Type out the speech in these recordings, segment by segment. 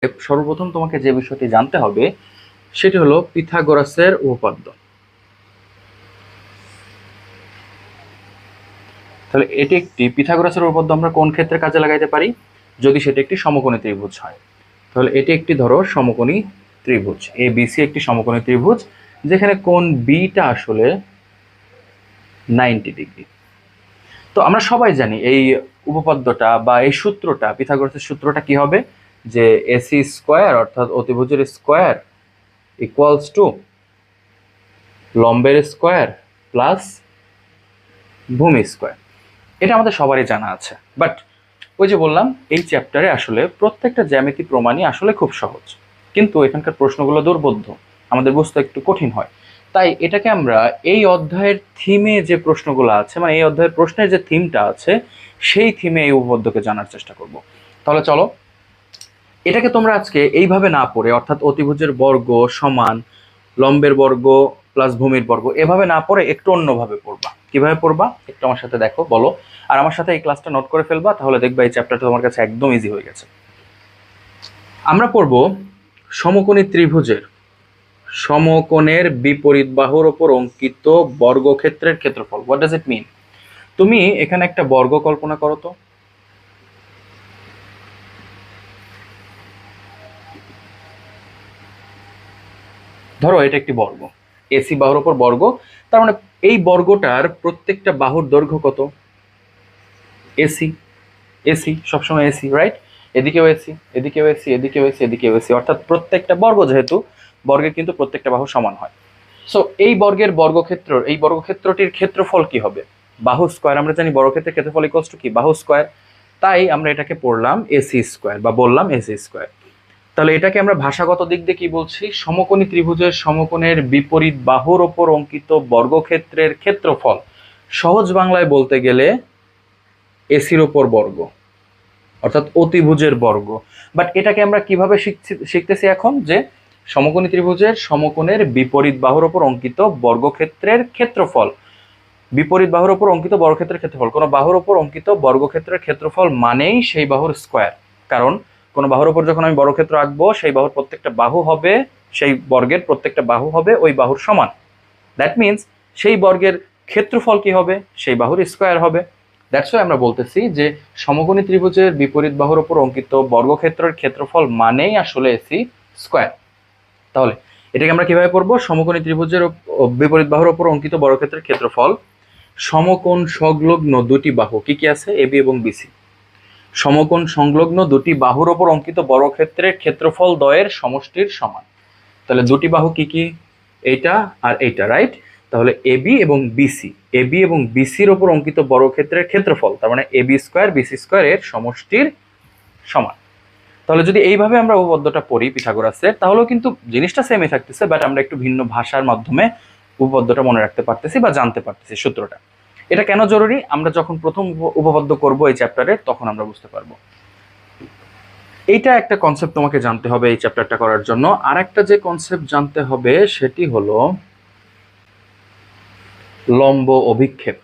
সর্বপ্রথম তোমাকে যে বিষয়টি জানতে হবে সেটি হলো পিথাগোরাসের উপপাদ্য। তাহলে এটি একটি পিথাগোরাসের উপপাদ্য আমরা কোন ক্ষেত্রে কাজে লাগাইতে পারি? যদি সেটি একটি সমকোণী ত্রিভুজ হয়। তাহলে এটি একটি ধরো সমকোণী ত্রিভুজ, এ বিসি একটি সমকোণী ত্রিভুজ যেখানে কোণ বিটা আসলে 90 ডিগ্রি। তো আমরা সবাই জানি এই উপপাদ্যটা বা এই সূত্রটা, পিথাগোরাসের সূত্রটা কি হবে, যে এসি স্কোয়ার অর্থাৎ অতিভুজের স্কোয়ার ইকুয়ালস টু লম্বের স্কোয়ার প্লাস ভূমি স্কোয়ার। এটা আমাদের সবারই জানা আছে, বাট ওই যে বললাম এই চ্যাপ্টারে আসলে প্রত্যেকটা জ্যামিতি প্রমাণই আসলে খুব সহজ, কিন্তু এখানকার প্রশ্নগুলো দুর্বোধ্য, আমাদের বুঝতে একটু কঠিন হয়। তাই এটাকে আমরা এই অধ্যায়ের থিমে যে প্রশ্নগুলো আছে, মানে এই অধ্যায়ের প্রশ্নের যে থিমটা আছে সেই থিমে এই উপপাদ্যকে জানার চেষ্টা করব। তাহলে চলো, এটাকে তোমরা আজকে এইভাবে না পড়ে, অর্থাৎ অতিভুজের বর্গ সমান লম্বের বর্গ প্লাস ভূমির বর্গ, এভাবে না পড়ে একটু অন্যভাবে পড়বা। কিভাবে পড়বা একটু আমার সাথে দেখো, বলো, আর আমার সাথে এই ক্লাসটা নোট করে ফেলবা, তাহলে দেখবা এই চ্যাপ্টারটা তোমার কাছে একদম ইজি হয়ে গেছে। আমরা পড়ব সমকোণী ত্রিভুজের সমকোণের বিপরীত বাহুর ওপর অঙ্কিত বর্গক্ষেত্রের ক্ষেত্রফল। হোয়াট ডাজ ইট মিন? তুমি এখানে একটা বর্গ কল্পনা করো তো। ধরো এটা একটি বর্গ, এসি বাহুর ওপর বর্গ, তার মানে এই বর্গটার প্রত্যেকটা বাহুর দৈর্ঘ্য কত? এসি। এসি সবসময় এসি, রাইট? এদিকেও এসি, এদিকেও এসি, এদিকেও এসি, এদিকেও এসি, অর্থাৎ প্রত্যেকটা বর্গ, যেহেতু বর্গের কিন্তু প্রত্যেকটা বাহু সমান হয়। সো এই বর্গের বর্গক্ষেত্র, এই বর্গক্ষেত্রটির ক্ষেত্রফল কি হবে? বাহু স্কোয়ার। আমরা জানি বর্গক্ষেত্রের ক্ষেত্রফল ইকুয়ালস টু কি? বাহু স্কোয়ার। তাই আমরা এটাকে পড়লাম এসি স্কোয়ার বা বললাম এসি স্কোয়ার। তাহলে এটাকে আমরা ভাষাগত দিক দিয়ে কি বলছি? সমকোণী ত্রিভুজের সমকোণের বিপরীত বাহুর ওপর অঙ্কিত বর্গক্ষেত্রের ক্ষেত্রফল। সহজ বাংলায় বলতে গেলে এসির ওপর বর্গ, অর্থাৎ অতিভুজের বর্গ। বাট এটাকে আমরা কিভাবে শিখতেছি এখন? যে সমকোণী ত্রিভুজের সমকোণের বিপরীত বাহুর ওপর অঙ্কিত বর্গক্ষেত্রের ক্ষেত্রফল। বিপরীত বাহুর ওপর অঙ্কিত বর্গক্ষেত্রের ক্ষেত্রফল, কোনো বাহুর ওপর অঙ্কিত বর্গক্ষেত্রের ক্ষেত্রফল মানেই সেই বাহুর স্কোয়ার। কারণ কোনো বাহুর ওপর যখন আমি বর্গক্ষেত্র আঁকবো, সেই বাহুর প্রত্যেকটা বাহু হবে, সেই বর্গের প্রত্যেকটা বাহু হবে ওই বাহুর সমান। দ্যাট মিনস সেই বর্গের ক্ষেত্রফল কি হবে? সেই বাহুর স্কোয়ার হবে। দ্যাটস ওয়াই আমরা বলতেছি যে সমকোণী ত্রিভুজের বিপরীত বাহুর ওপর অঙ্কিত বর্গক্ষেত্রের ক্ষেত্রফল মানেই আসলে এসি স্কোয়ার। তাহলে এটাকে আমরা কিভাবে করবো? সমকোণী ত্রিভুজের বিপরীত বাহুর ওপর অঙ্কিত বর্গক্ষেত্রের ক্ষেত্রফল সমকোণ সংলগ্ন দুটি বাহু, কি কি আছে? এবি এবং বিসি। সমকোণ সংলগ্ন দুটি বাহুর ওপর অঙ্কিত বর্গক্ষেত্রের ক্ষেত্রফল দ্বয়ের সমষ্টির সমান। তাহলে দুটি বাহু কি কি? এইটা আর এইটা, রাইট? তাহলে এবি এবং বিসি, এবি এবং বিসির ওপর অঙ্কিত বর্গক্ষেত্রের ক্ষেত্রফল, তার মানে এবি স্কোয়ার বিসি স্কোয়ার এর সমষ্টির সমান। তাহলে যদি এইভাবে আমরা উপপাদ্যটা পড়ি পিথাগোরাসের, তাহলেও কিন্তু জিনিসটা সেমই থাকতেছে, বাট আমরা একটু ভিন্ন ভাষার মাধ্যমে উপপাদ্যটা মনে রাখতে পারতেছি বা জানতে পারতেছি সূত্রটা। এটা কেন জরুরি? আমরা যখন প্রথম উপপাদ্য করব এই চ্যাপ্টারে, তখন আমরা বুঝতে পারবো। এইটা একটা কনসেপ্ট তোমাকে জানতে হবে এই চ্যাপ্টারটা করার জন্য। আর একটা যে কনসেপ্ট জানতে হবে সেটি হলো লম্ব অভিক্ষেপ।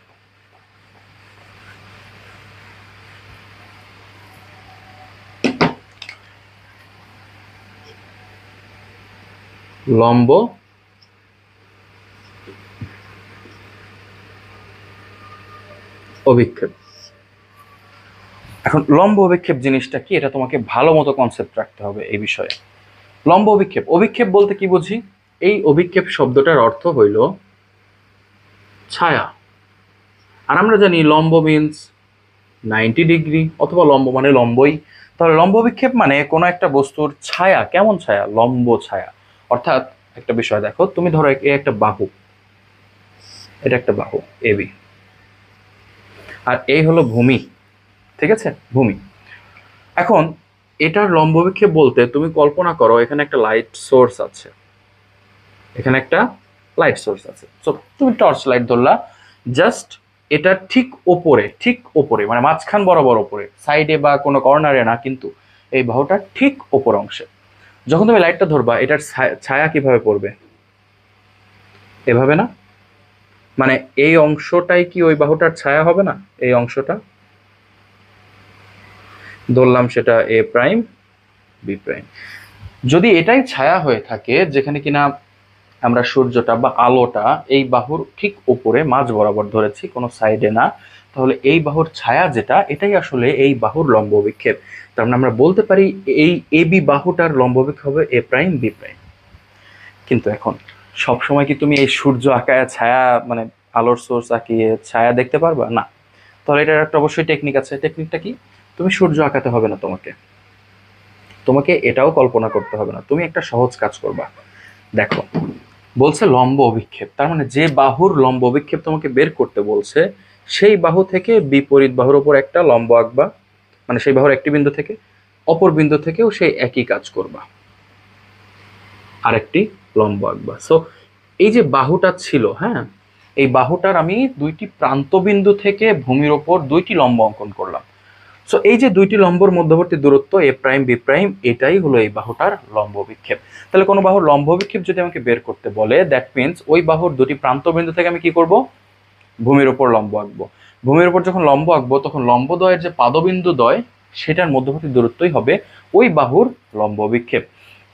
লম্ব অভিক্ষেপ। এখন লম্ব অভিক্ষেপ জিনিসটা কি, এটা তোমাকে ভালো মতো কনসেপ্ট রাখতে হবে এই বিষয়ে। লম্ব অভিক্ষেপ, অভিক্ষেপ বলতে কি বুঝি? এই অভিক্ষেপ শব্দটার অর্থ হইল ছায়া। আর আমরা জানি লম্ব মিনস 90 ডিগ্রি, অথবা লম্ব মানে লম্বই। তাহলে লম্ব অভিক্ষেপ মানে কোনো একটা বস্তুর ছায়া। কেমন ছায়া? লম্ব ছায়া। অর্থাৎ একটা বিষয় দেখো, তুমি ধরো একটা বাহু, এটা একটা বাহু এবি, আর এই হলো ভূমি, ঠিক আছে? ভূমি। এখন এটার লম্ব অভিক্ষেপ বলতে তুমি কল্পনা করো এখানে একটা লাইট সোর্স আছে, এখানে একটা লাইট সোর্স আছে। সো তুমি টর্চ লাইট ধরলা, জাস্ট এটা ঠিক ওপরে মানে মাঝখান বরাবর ওপরে, সাইডে বা কোনো কর্নারে না, কিন্তু এই বাহুটার ঠিক ওপর অংশে। যখন তুমি লাইটটা ধরবা, এটার ছায়া কিভাবে পড়বে? এভাবে না? মানে এই অংশটাই কি ওই বাহুটার ছায়া হবে না? এই অংশটা ধরলাম সেটা এ প্রাইম, বি প্রাইম। যদি এটাই ছায়া হয়ে থাকে যেখানে কিনা আমরা সূর্যটা বা আলোটা এই বাহুর ঠিক উপরে মাঝ বরাবর ধরেছি, কোনো সাইডে না, তাহলে এই বাহুর ছায়া যেটা এটাই আসলে এই বাহুর লম্ব বিক্ষেপ। তার মানে আমরা বলতে পারি এই এ বি বাহুটার লম্ব বিক্ষেপ হবে এ প্রাইম বি প্রাইম। কিন্তু এখন সব সময় কি তুমি এই সূর্য আঁকায় ছায়া মানে আলোর সোর্স আঁকিয়ে ছায়া দেখতে পারবা না? তাহলে এটার একটা অবশ্যই টেকনিক আছে। টেকনিকটা কি? তুমি সূর্য আঁকাতে হবে না, তোমাকে তোমাকে এটাও কল্পনা করতে হবে না। তুমি একটা সহজ কাজ করবা। দেখো, বলছে লম্ব অভিক্ষেপ, তার মানে যে বাহুর লম্ব অভিক্ষেপ তোমাকে বের করতে বলছে সেই বাহু থেকে বিপরীত বাহুর উপর একটা লম্ব আঁকবা, মানে সেই বাহুর একটি বিন্দু থেকে অপর বিন্দু থেকেও সেই একই কাজ করবা, আরেকটি লম্ব আঁকবা। সো এই যে বাহুটা ছিল, হ্যাঁ, এই বাহুটার আমি দুইটি প্রান্ত বিন্দু থেকে ভূমির ওপর দুইটি লম্ব অঙ্কন করলাম। সো এই যে দুইটি লম্বর মধ্যবর্তী দূরত্ব এ প্রাইম বি প্রাইম, এটাই হলো এই বাহুটার লম্ব বিক্ষেপ। তাহলে কোনো বাহুর লম্ব বিক্ষেপ যদি আমাকে বের করতে বলে, দ্যাট মিনস ওই বাহুর দুটি প্রান্ত বিন্দু থেকে আমি কি করব? ভূমির উপর লম্ব আঁকবো। ভূমির উপর যখন লম্ব আঁকবো তখন লম্বদ্বয়ের যে পাদবিন্দু দ্বয় সেটার মধ্যবর্তী দূরত্বই হবে ওই বাহুর লম্ব বিক্ষেপ।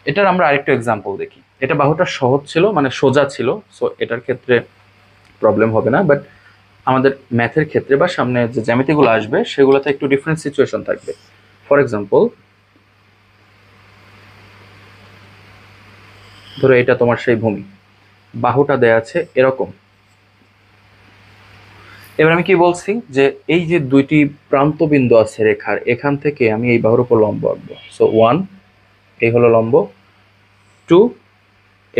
এটার আমরা আরেকটু এক্সাম্পল দেখি। এটা বাহুটা সহজ ছিল, মানে সোজা ছিল, সো এটার ক্ষেত্রে প্রবলেম হবে না। বাট আমাদের ম্যাথের ক্ষেত্রে বা সামনে যে জ্যামিতিগুলো আসবে সেগুলোতে একটু ডিফারেন্ট সিচুয়েশন থাকবে। ফর এক্সাম্পল, ধরো এটা তোমার সেই ভূমি, বাহুটা দেয়া আছে এরকম। এবার আমি কি বলছি যে এই যে দুইটি প্রান্ত বিন্দু আছে রেখার, এখান থেকে আমি এই বাহুর উপর লম্ব আঁকবো। সো 1 এই হলো লম্ব, 2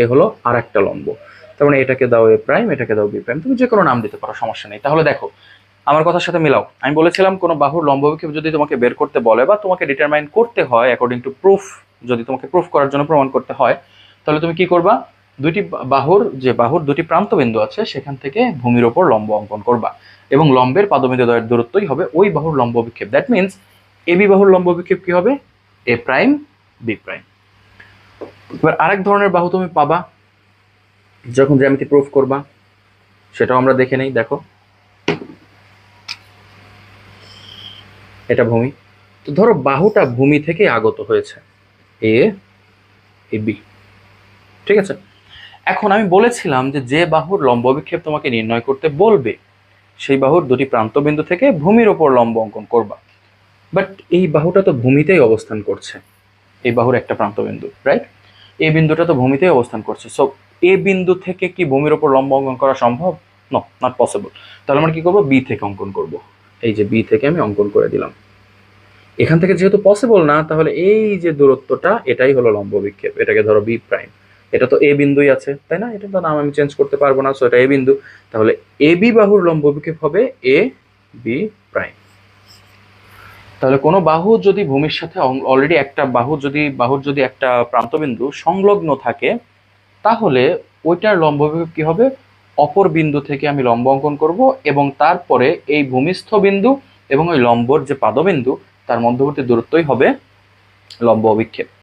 এ হলো আর একটা লম্ব। তার মানে এটাকে দাও এ প্রাইম, এটাকে দাও বি প্রাইম, তুমি যে কোনো নাম দিতে পারো, সমস্যা নেই। তাহলে দেখো, আমার কথার সাথে মিলাও। আমি বলেছিলাম কোনো বাহুর লম্ব বিক্ষেপ যদি তোমাকে বের করতে বলে বা তোমাকে ডিটারমাইন করতে হয় অ্যাকর্ডিং টু প্রুফ, যদি তোমাকে প্রুফ করার জন্য প্রমাণ করতে হয়, তাহলে তুমি কি করবা? দুইটি বাহুর দুটি প্রান্ত বিন্দু আছে সেখান থেকে ভূমির ওপর লম্ব অঙ্কন করবা এবং লম্বের পাদবিন্দু দ্বয়ের দূরত্বই হবে ওই বাহুর লম্ব বিক্ষেপ। দ্যাট মিনস এ বি বাহুর লম্ব বিক্ষেপ কি হবে? এ প্রাইম বি প্রাইম। এবার আরেক ধরনের বাহু তুমি পাবা যখন জ্যামিতি প্রুফ করবা, সেটাও আমরা দেখে নেই। দেখো, এটা ভূমি। তো ধরো বাহুটা ভূমি থেকে আগত হয়েছে এ বি, ঠিক আছে? এখন আমি বলেছিলাম যে যে বাহুর লম্ব বিক্ষেপ তোমাকে নির্ণয় করতে বলবে সেই বাহুর দুটি প্রান্ত বিন্দু থেকে ভূমির ওপর লম্ব অঙ্কন করবা। বাট এই বাহুটা তো ভূমিতেই অবস্থান করছে, এই বাহুর একটা প্রান্ত বিন্দু, রাইট? এই বিন্দুটা তো ভূমিতেই অবস্থান করছে। সো এ বিন্দু থেকে কি ভূমির ওপর লম্ব অঙ্কন করা সম্ভব? No, not possible. তাহলে আমরা কি করবো? বি থেকে অঙ্কন করব। এই যে বি থেকে আমি অঙ্কন করে দিলাম। এখান থেকে যেহেতু পসিবল না, তাহলে এই যে দূরত্বটা এটাই হলো লম্ব বিক্ষেপ, এটাকে ধরো বি প্রাইম। এটা তো এ বিন্দুই আছে, তাই না? এটা তো নাম আমি চেঞ্জ করতে পারবো না, সো এটা এ বিন্দু। তাহলে এ বি বাহুর লম্ব বিক্ষেপ হবে এ বি প্রাইম। তাহলে কোনো বাহু যদি ভূমির সাথে অলরেডি একটা বাহুর যদি একটা প্রান্তবিন্দু সংলগ্ন থাকে, তাহলে ওইটার লম্ব বিক্ষেপ কি হবে? অপর বিন্দু থেকে আমি লম্ব অঙ্কন করব এবং তারপরে এই ভূমিস্থ বিন্দু এবং ওই লম্বর যে পাদবিন্দু তার মধ্যবর্তী দূরত্বই হবে লম্ব অভিক্ষেপ।